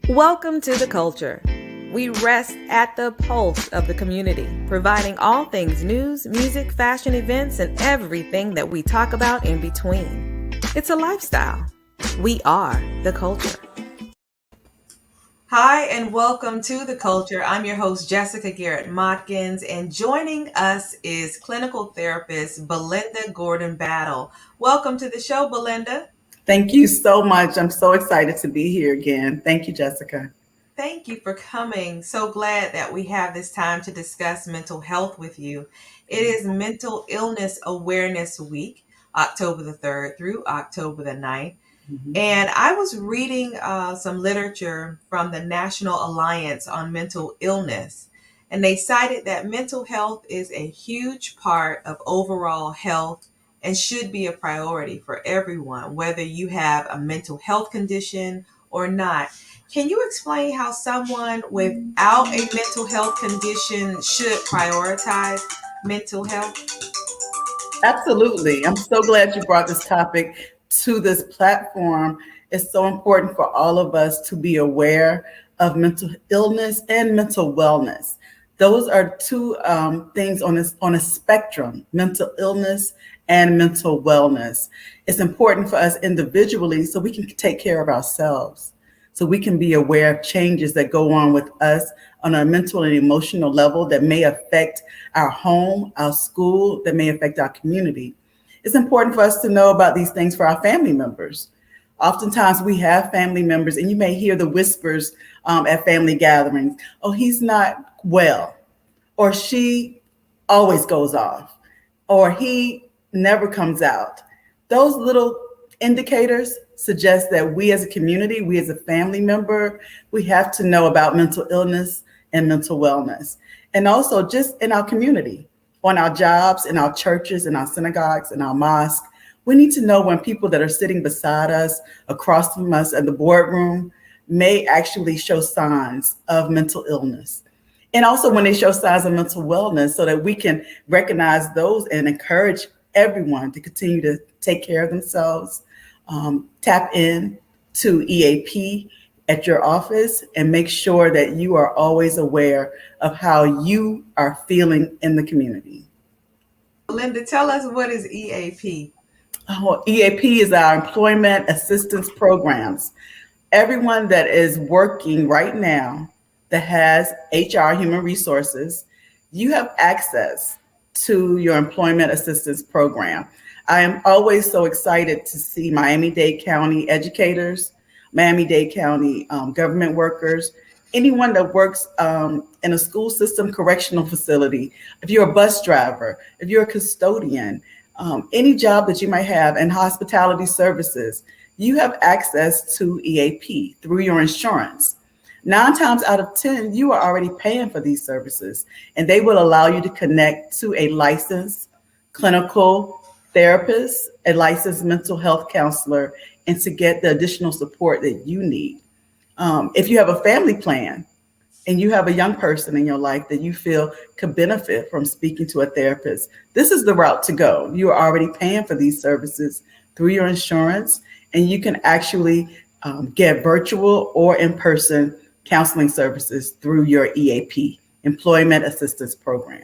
Welcome to The Culture. We rest at the pulse of the community, providing all things news, music, fashion, events, and everything that we talk about in between. It's a lifestyle. We are The Culture. Hi, and welcome to The Culture. I'm your host, Jessica Garrett-Motkins, and joining us is clinical therapist Belinda Gordon Battle. Welcome to the show, Belinda. Thank you so much. I'm so excited to be here again. Thank you, Jessica. Thank you for coming. So glad that we have this time to discuss mental health with you. It is Mental Illness Awareness Week, October the 3rd through October the 9th. And I was reading some literature from the National Alliance on Mental Illness, and they cited that mental health is a huge part of overall health and should be a priority for everyone, whether you have a mental health condition or not. Can you explain how someone without a mental health condition should prioritize mental health? Absolutely. I'm so glad you brought this topic to this platform. It's so important for all of us to be aware of mental illness and mental wellness. Those are two things on a spectrum, mental illness and mental wellness. It's important for us individually so we can take care of ourselves, so we can be aware of changes that go on with us on a mental and emotional level that may affect our home, our school, that may affect our community. It's important for us to know about these things for our family members. Oftentimes we have family members, and you may hear the whispers at family gatherings. Oh, he's not well, or she always goes off, or he never comes out. Those little indicators suggest that we as a community, we as a family member, we have to know about mental illness and mental wellness. And also just in our community, on our jobs, in our churches, in our synagogues, in our mosques, we need to know when people that are sitting beside us, across from us at the boardroom, may actually show signs of mental illness. And also when they show signs of mental wellness, so that we can recognize those and encourage everyone to continue to take care of themselves. Tap in to EAP at your office and make sure that you are always aware of how you are feeling in the community. Linda, tell us, what is EAP? Oh, EAP is our employment assistance programs. Everyone that is working right now that has HR, human resources, you have access to your employment assistance program. I am always so excited to see Miami-Dade County educators, Miami-Dade County government workers, anyone that works in a school system correctional facility, if you're a bus driver, if you're a custodian, any job that you might have in hospitality services, you have access to EAP through your insurance. 9 times out of 10, you are already paying for these services, and they will allow you to connect to a licensed clinical therapist, a licensed mental health counselor, and to get the additional support that you need. If you have a family plan and you have a young person in your life that you feel could benefit from speaking to a therapist, this is the route to go. You are already paying for these services through your insurance, and you can actually get virtual or in-person counseling services through your EAP, Employment Assistance Program.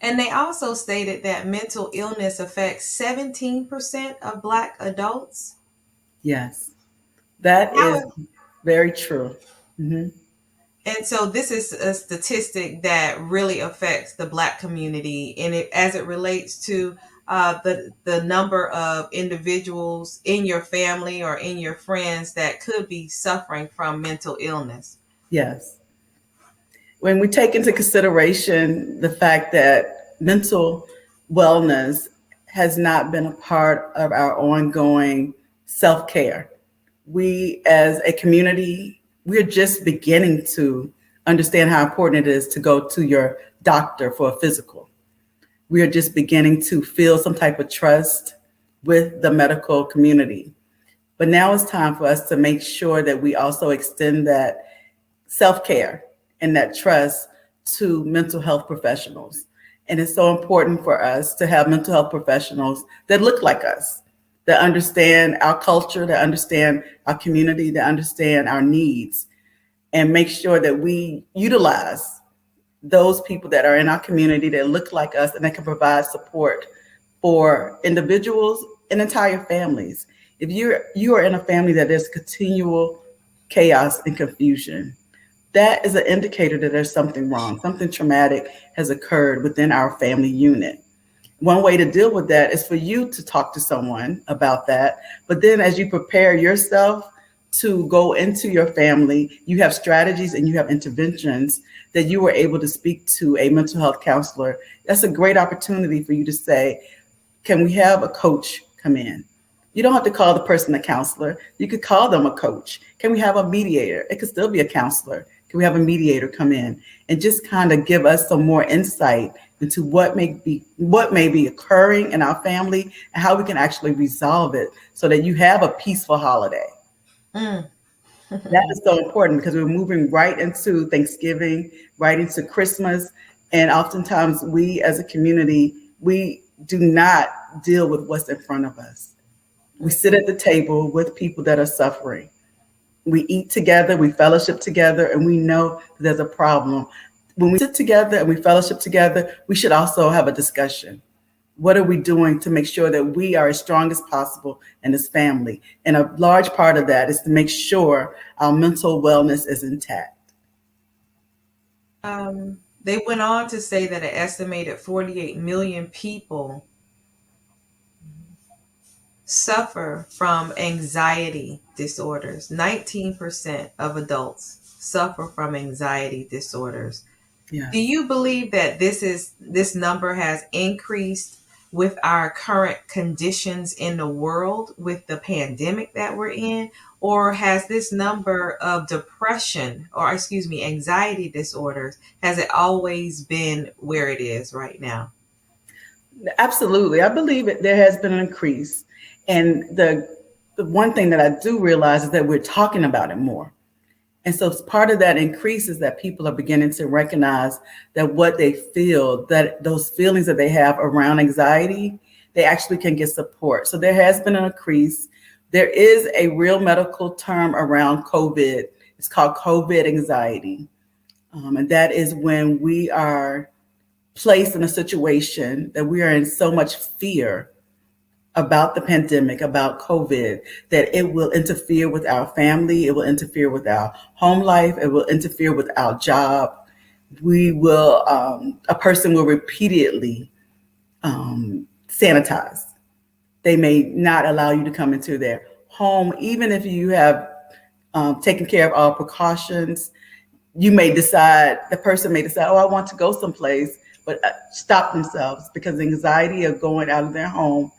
And they also stated that mental illness affects 17% of Black adults. Yes, that is very true. Mm-hmm. And so this is a statistic that really affects the Black community, and as it relates to the number of individuals in your family or in your friends that could be suffering from mental illness. Yes. When we take into consideration the fact that mental wellness has not been a part of our ongoing self-care, we as a community, we're just beginning to understand how important it is to go to your doctor for a physical. We are just beginning to feel some type of trust with the medical community. But now it's time for us to make sure that we also extend that self-care and that trust to mental health professionals. And it's so important for us to have mental health professionals that look like us, that understand our culture, that understand our community, that understand our needs. and make sure that we utilize those people that are in our community that look like us and that can provide support for individuals and entire families. If you are in a family that there's continual chaos and confusion, that is an indicator that there's something wrong. Something traumatic has occurred within our family unit. One way to deal with that is for you to talk to someone about that. But then as you prepare yourself to go into your family, you have strategies and you have interventions that you were able to speak to a mental health counselor. That's a great opportunity for you to say, can we have a coach come in? You don't have to call the person a counselor. You could call them a coach. Can we have a mediator? It could still be a counselor. Can we have a mediator come in and just kind of give us some more insight into what may be occurring in our family and how we can actually resolve it so that you have a peaceful holiday. Mm. That is so important because we're moving right into Thanksgiving, right into Christmas, and oftentimes we as a community, we do not deal with what's in front of us. We sit at the table with people that are suffering. We eat together, we fellowship together, and we know that there's a problem. When we sit together and we fellowship together, we should also have a discussion. What are we doing to make sure that we are as strong as possible in this family? And a large part of that is to make sure our mental wellness is intact. They went on to say that an estimated 48 million people suffer from anxiety disorders. 19% of adults suffer from anxiety disorders. Do Yes. you believe that this number has increased with our current conditions in the world with the pandemic that we're in, or has this number of depression, or excuse me, anxiety disorders, has it always been where it is right now? Absolutely. I believe there has been an increase. And the one thing that I do realize is that we're talking about it more. And so part of that increase is that people are beginning to recognize that what they feel, that those feelings that they have around anxiety, they actually can get support. So there has been an increase. There is a real medical term around COVID. It's called COVID anxiety. And that is when we are placed in a situation that we are in so much fear about the pandemic, about COVID, that it will interfere with our family, it will interfere with our home life, it will interfere with our job. A person will repeatedly sanitize. They may not allow you to come into their home, even if you have taken care of all precautions. The person may decide, oh, I want to go someplace, but stop themselves because the anxiety of going out of their home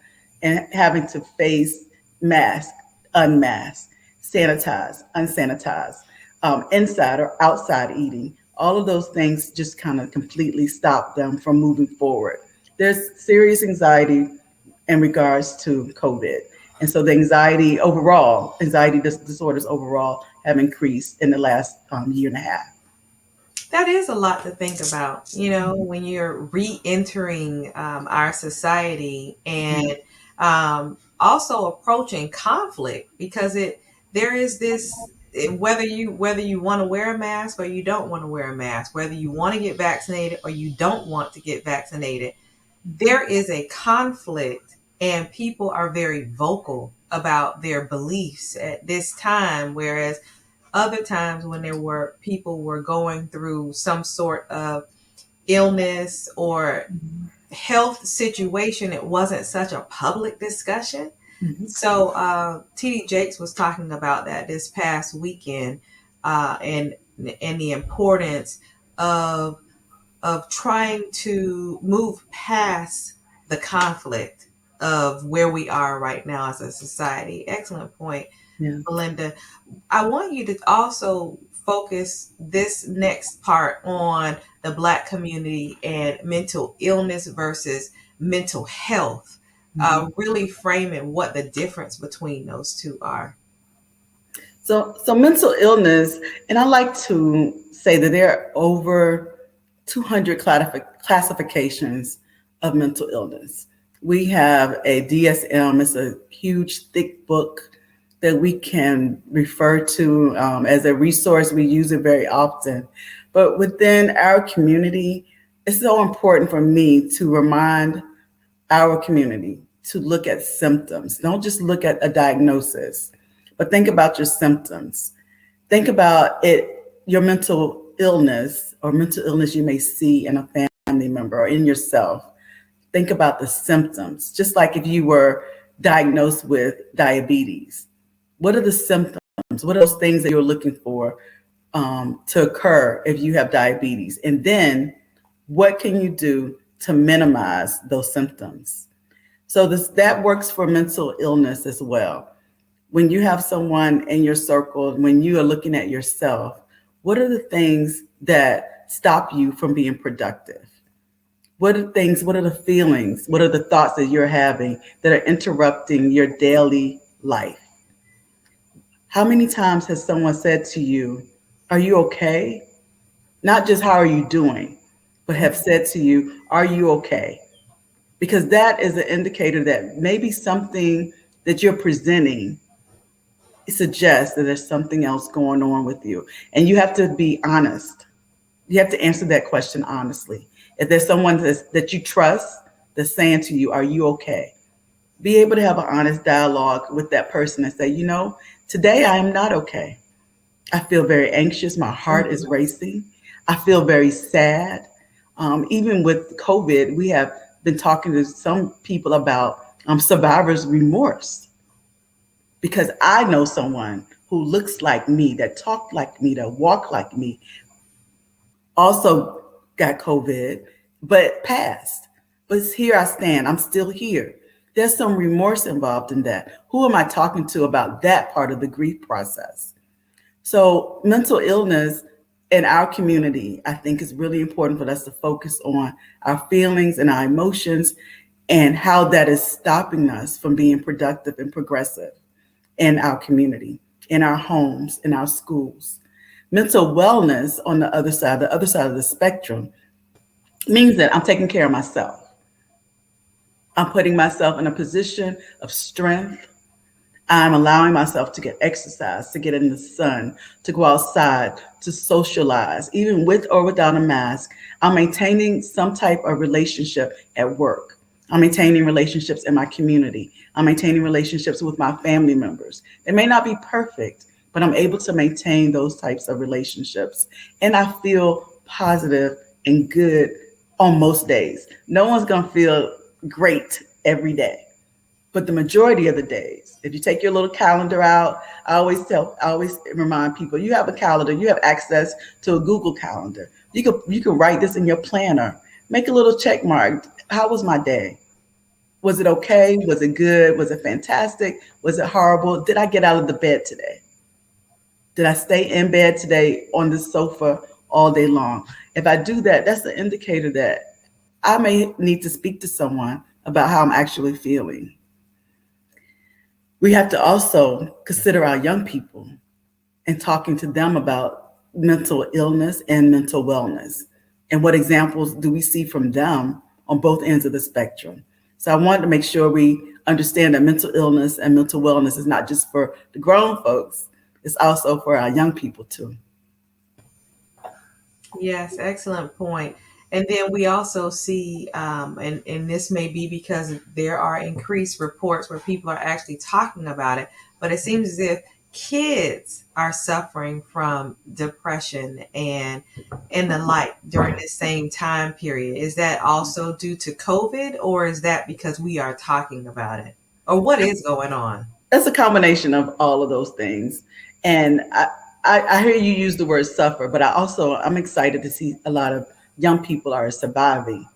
and having to face mask, unmask, sanitize, unsanitize, inside or outside eating. All of those things just kind of completely stop them from moving forward. There's serious anxiety in regards to COVID. And so the anxiety disorders overall have increased in the last year and a half. That is a lot to think about, when you're re-entering our society and also approaching conflict, because there is this, whether you want to wear a mask or you don't want to wear a mask, whether you want to get vaccinated or you don't want to get vaccinated, there is a conflict, and people are very vocal about their beliefs at this time, whereas other times when there were people were going through some sort of illness or health situation, it wasn't such a public discussion. Mhm. So TD Jakes was talking about that this past weekend, and the importance of trying to move past the conflict of where we are right now as a society. Excellent point, Yeah. Belinda. I want you to also focus this next part on the Black community and mental illness versus mental health, really framing what the difference between those two are. So mental illness, and I like to say that there are over 200 classifications of mental illness. We have a DSM, it's a huge, thick book that we can refer to as a resource. We use it very often. But within our community, it's so important for me to remind our community to look at symptoms. Don't just look at a diagnosis, but think about your symptoms. Think about it, your mental illness or mental illness you may see in a family member or in yourself. Think about the symptoms. Just like if you were diagnosed with diabetes, what are the symptoms? What are those things that you're looking for to occur if you have diabetes? And then what can you do to minimize those symptoms? So that works for mental illness as well. When you have someone in your circle, when you are looking at yourself, what are the things that stop you from being productive? What are the things, what are the feelings, what are the thoughts that you're having that are interrupting your daily life? How many times has someone said to you, "Are you okay?" Not just "How are you doing?" but have said to you, "Are you okay?" Because that is an indicator that maybe something that you're presenting suggests that there's something else going on with you. And you have to be honest. You have to answer that question honestly. If there's someone that you trust that's saying to you, "Are you okay?" Be able to have an honest dialogue with that person and say, "Today I am not okay. I feel very anxious. My heart is Mhm. racing. I feel very sad." Even with COVID, we have been talking to some people about survivor's remorse, because I know someone who looks like me, that talked like me, that walked like me, also got COVID, but passed. But here I stand. I'm still here. There's some remorse involved in that. Who am I talking to about that part of the grief process? So, mental illness in our community, I think, is really important for us to focus on our feelings and our emotions and how that is stopping us from being productive and progressive in our community, in our homes, in our schools. Mental wellness on the other side of the spectrum, means that I'm taking care of myself. I'm putting myself in a position of strength. I'm allowing myself to get exercise, to get in the sun, to go outside, to socialize, even with or without a mask. I'm maintaining some type of relationship at work. I'm maintaining relationships in my community. I'm maintaining relationships with my family members. They may not be perfect, but I'm able to maintain those types of relationships. And I feel positive and good on most days. No one's going to feel great every day, but the majority of the days, if you take your little calendar out, I always remind people, you have a calendar, you have access to a Google calendar. You can write this in your planner. Make a little check mark. How was my day? Was it okay? Was it good? Was it fantastic? Was it horrible? Did I get out of the bed today? Did I stay in bed today on the sofa all day long? If I do that, that's an indicator that I may need to speak to someone about how I'm actually feeling. We have to also consider our young people and talking to them about mental illness and mental wellness. And what examples do we see from them on both ends of the spectrum? So I wanted to make sure we understand that mental illness and mental wellness is not just for the grown folks, it's also for our young people too. Yes, excellent point. And then we also see, and this may be because there are increased reports where people are actually talking about it, but it seems as if kids are suffering from depression and the like during this same time period. Is that also due to COVID, or is that because we are talking about it? Or what is going on? It's a combination of all of those things. And I hear you use the word suffer, but I'm excited to see a lot of young people are surviving.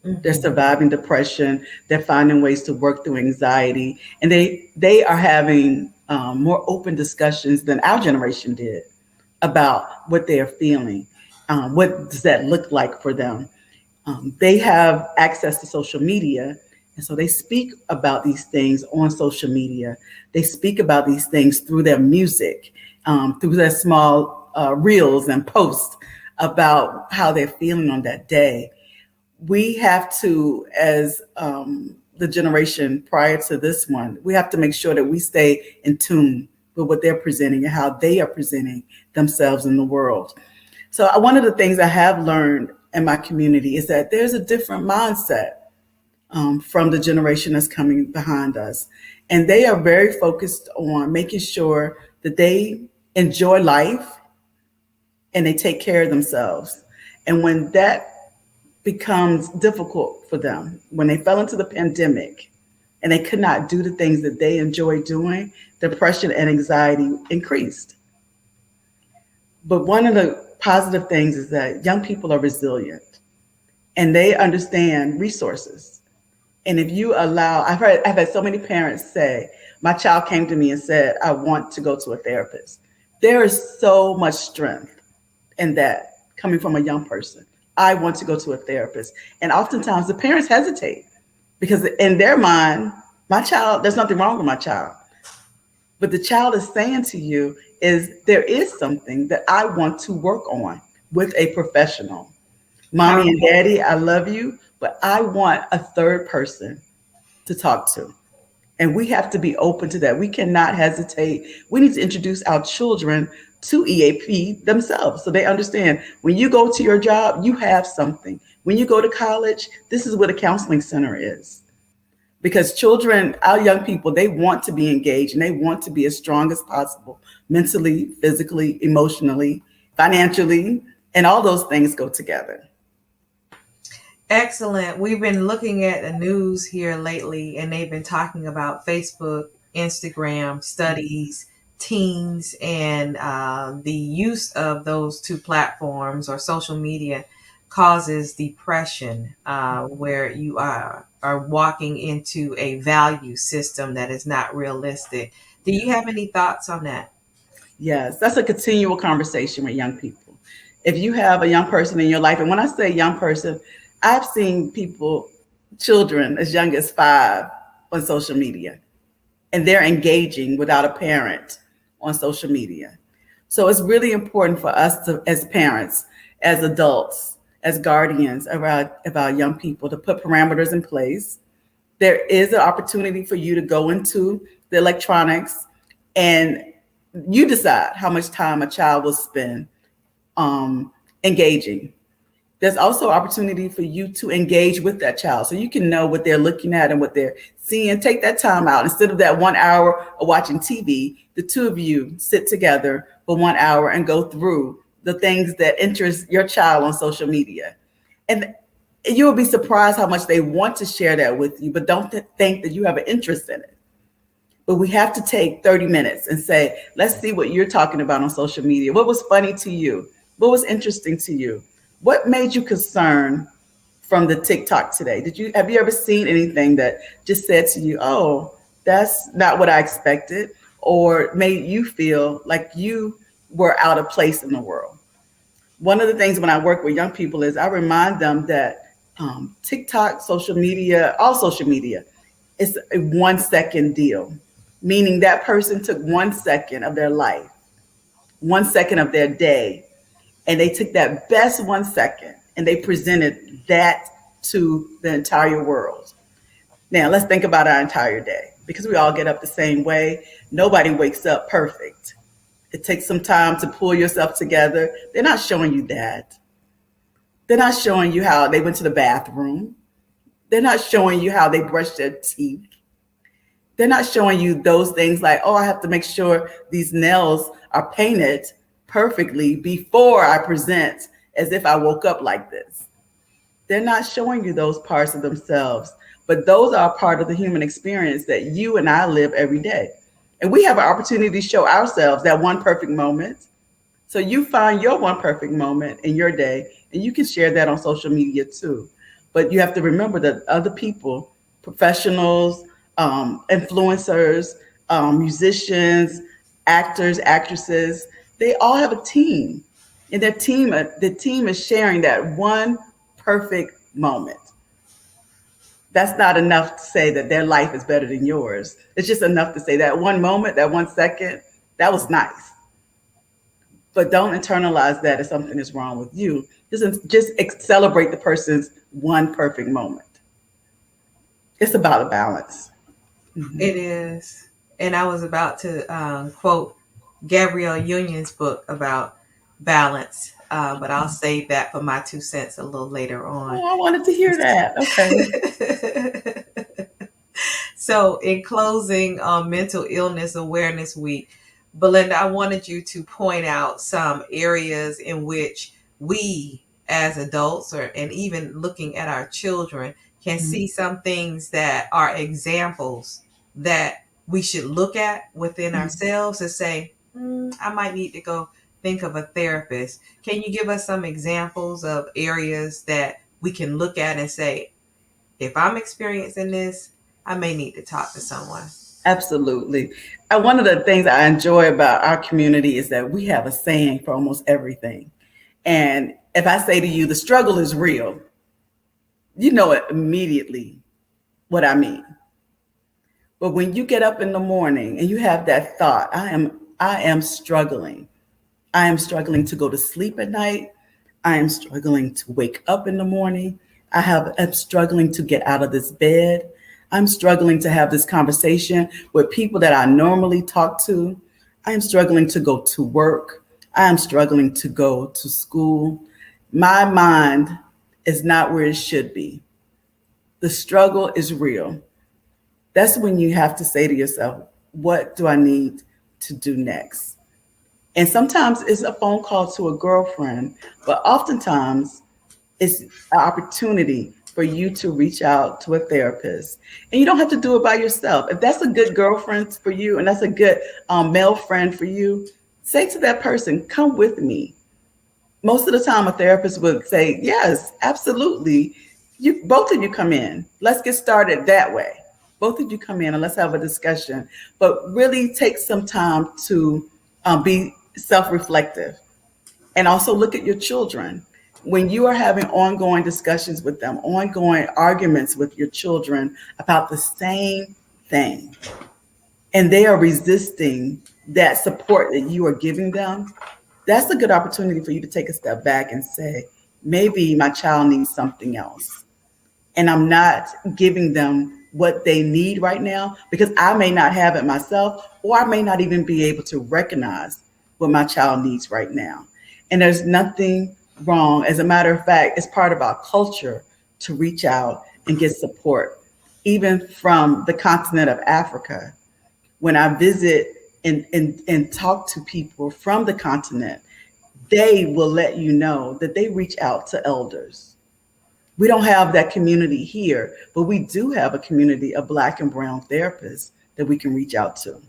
They're Hmm. surviving depression. They're finding ways to work through anxiety, and they are having more open discussions than our generation did about what they are feeling. What does that look like for them? They have access to social media, and so they speak about these things on social media. They speak about these things through their music, through their small reels and posts about how they're feeling on that day. We have to, as the generation prior to this one, we have to make sure that we stay in tune with what they're presenting and how they are presenting themselves in the world. So one of the things I have learned in my community is that there's a different mindset from the generation that's coming behind us. And they are very focused on making sure that they enjoy life and they take care of themselves. And when that becomes difficult for them, when they fell into the pandemic and they could not do the things that they enjoy doing, depression and anxiety increased. But one of the positive things is that young people are resilient and they understand resources. And if you allow, I've had so many parents say, my child came to me and said, I want to go to a therapist. There is so much strength in that coming from a young person. I want to go to a therapist. And oftentimes the parents hesitate because in their mind, my child, there's nothing wrong with my child. But the child is saying to you is there is something that I want to work on with a professional. Mommy and daddy, I love you, but I want a third person to talk to. And we have to be open to that. We cannot hesitate. We need to introduce our children to EAP themselves so they understand when you go to your job, you have something. When you go to college, this is what a counseling center is. Because children, our young people, they want to be engaged and they want to be as strong as possible mentally, physically, emotionally, financially, and all those things go together. Excellent. We've been looking at the news here lately, and they've been talking about Facebook, Instagram, studies, teens, and the use of those two platforms or social media causes depression, where you are walking into a value system that is not realistic. Do you have any thoughts on that? Yes, that's a continual conversation with young people. If you have a young person in your life, and when I say young person, I've seen people, children as young as 5 on social media, and they're engaging without a parent on social media. So it's really important for us to, as parents, as adults, as guardians of our young people, to put parameters in place. There is an opportunity for you to go into the electronics and you decide how much time a child will spend engaging. There's also opportunity for you to engage with that child so you can know what they're looking at and what they're seeing. Take that time out. Instead of that 1 hour of watching TV, the two of you sit together for 1 hour and go through the things that interest your child on social media. And you will be surprised how much they want to share that with you, but don't think that you have an interest in it. But we have to take 30 minutes and say, let's see what you're talking about on social media. What was funny to you? What was interesting to you? What made you concerned from the TikTok today? Have you ever seen anything that just said to you, oh, that's not what I expected, or made you feel like you were out of place in the world? One of the things when I work with young people is I remind them that TikTok, social media, all social media, is a 1 second deal, meaning that person took 1 second of their life, 1 second of their day, and they took that best 1 second and they presented that to the entire world. Now, let's think about our entire day because we all get up the same way. Nobody wakes up perfect. It takes some time to pull yourself together. They're not showing you that. They're not showing you how they went to the bathroom. They're not showing you how they brushed their teeth. They're not showing you those things like, oh, I have to make sure these nails are painted perfectly before I present as if I woke up like this. They're not showing you those parts of themselves, but those are part of the human experience that you and I live every day. And we have an opportunity to show ourselves that one perfect moment. So you find your one perfect moment in your day, and you can share that on social media too. But you have to remember that other people, professionals, influencers, musicians, actors, actresses, they all have a team. And the team is sharing that one perfect moment. That's not enough to say that their life is better than yours. It's just enough to say that one moment, that 1 second, that was nice. But don't internalize that as something is wrong with you. Just celebrate the person's one perfect moment. It's about a balance. It is. And I was about to quote Gabrielle Union's book about balance, but I'll save that for my 2 cents a little later on. Oh, I wanted to hear that. Okay. So, in closing on Mental Illness Awareness Week, Belinda, I wanted you to point out some areas in which we as adults, or and even looking at our children, can see some things that are examples that we should look at within ourselves and say, I might need to go think of a therapist. Can you give us some examples of areas that we can look at and say, if I'm experiencing this, I may need to talk to someone? Absolutely. One of the things I enjoy about our community is that we have a saying for almost everything. And if I say to you, the struggle is real, you know it immediately what I mean. But when you get up in the morning and you have that thought, I am struggling. I am struggling to go to sleep at night. I am struggling to wake up in the morning. I'm struggling to get out of this bed. I'm struggling to have this conversation with people that I normally talk to. I am struggling to go to work. I am struggling to go to school. My mind is not where it should be. The struggle is real. That's when you have to say to yourself, what do I need to do next? And sometimes it's a phone call to a girlfriend, but oftentimes it's an opportunity for you to reach out to a therapist. And you don't have to do it by yourself. If that's a good girlfriend for you and that's a good male friend for you, say to that person, come with me. Most of the time, a therapist would say, yes, absolutely. You both of you come in. Let's get started that way. Both of you come in and let's have a discussion. But really take some time to be self-reflective and also look at your children. When you are having ongoing discussions with them, ongoing arguments with your children about the same thing, and they are resisting that support that you are giving them, that's a good opportunity for you to take a step back and say, maybe my child needs something else. And I'm not giving them what they need right now because I may not have it myself, or I may not even be able to recognize what my child needs right now. And there's nothing wrong. As a matter of fact, it's part of our culture to reach out and get support, even from the continent of Africa. When I visit and talk to people from the continent, they will let you know that they reach out to elders. We don't have that community here, but we do have a community of Black and Brown therapists that we can reach out to.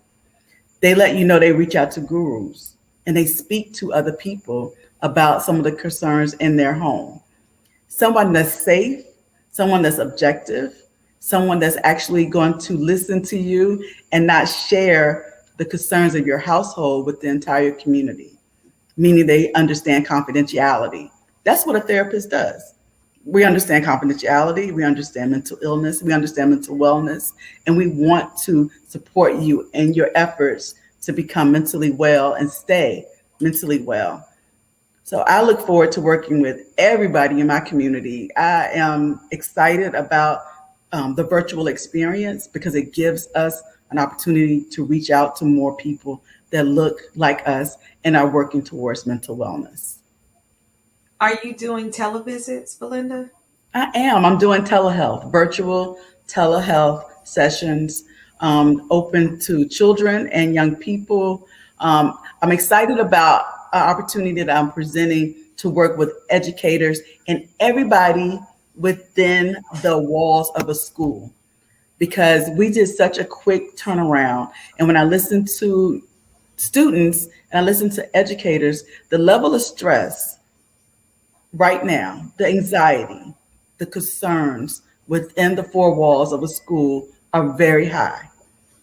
They let you know they reach out to gurus and they speak to other people about some of the concerns in their home. Someone that's safe, someone that's objective, someone that's actually going to listen to you and not share the concerns of your household with the entire community, meaning they understand confidentiality. That's what a therapist does. We understand confidentiality, we understand mental illness, we understand mental wellness, and we want to support you in your efforts to become mentally well and stay mentally well. So I look forward to working with everybody in my community. I am excited about the virtual experience because it gives us an opportunity to reach out to more people that look like us and are working towards mental wellness. Are you doing televisits, Belinda? I am. I'm doing telehealth, virtual telehealth sessions, open to children and young people. I'm excited about an opportunity that I'm presenting to work with educators and everybody within the walls of a school because we did such a quick turnaround. And when I listen to students and I listen to educators, the level of stress right now, the anxiety, the concerns within the four walls of a school are very high.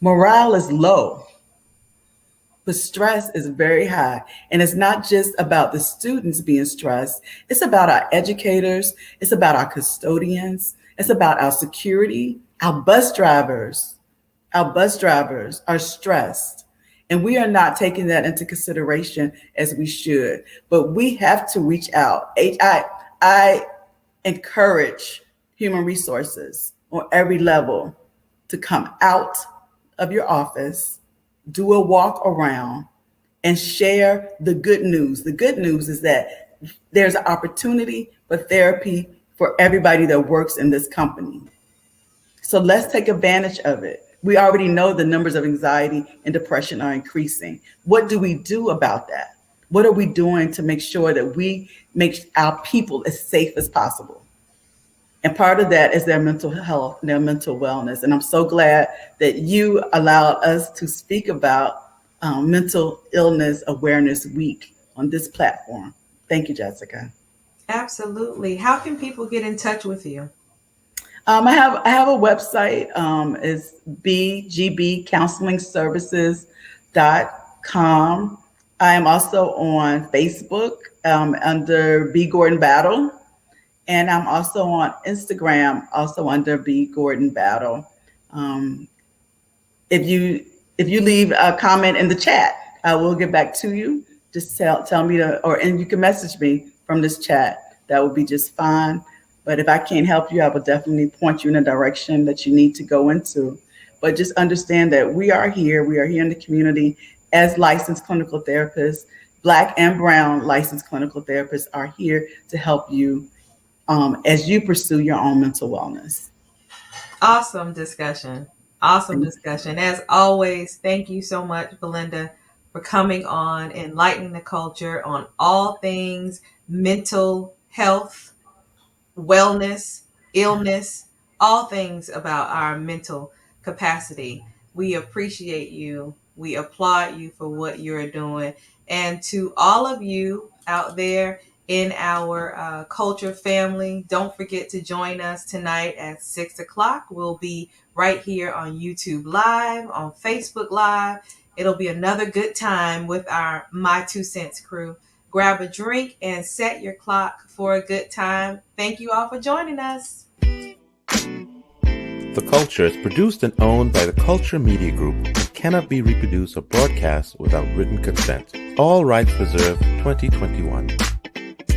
Morale is low, but stress is very high. And it's not just about the students being stressed, it's about our educators, it's about our custodians, it's about our security, our bus drivers. Our bus drivers are stressed. And we are not taking that into consideration as we should. But we have to reach out. I encourage human resources on every level to come out of your office, do a walk around, and share the good news. The good news is that there's an opportunity for therapy for everybody that works in this company. So let's take advantage of it. We already know the numbers of anxiety and depression are increasing. What do we do about that? What are we doing to make sure that we make our people as safe as possible? And part of that is their mental health, their mental wellness. And I'm so glad that you allowed us to speak about Mental Illness Awareness Week on this platform. Thank you, Jessica. Absolutely. How can people get in touch with you? I have a website. It's bgbcounselingservices.com. I am also on Facebook under B Gordon Battle, and I'm also on Instagram also under B Gordon Battle. Um, if you leave a comment in the chat, I will get back to you. Just tell me and you can message me from this chat. That would be just fine. But if I can't help you, I will definitely point you in a direction that you need to go into. But just understand that we are here. We are here in the community as licensed clinical therapists. Black and brown licensed clinical therapists are here to help you as you pursue your own mental wellness. Awesome discussion. Awesome discussion. As always, thank you so much, Belinda, for coming on, enlightening the culture on all things mental health, wellness, illness, all things about our mental capacity. We appreciate you. We applaud you for what you're doing. And to all of you out there in our culture family, don't forget to join us tonight at 6 o'clock. We'll be right here on YouTube Live, on Facebook Live. It'll be another good time with our My Two Cents crew. Grab a drink and set your clock for a good time. Thank you all for joining us. The Culture is produced and owned by the Culture Media Group and cannot be reproduced or broadcast without written consent. All rights reserved 2021.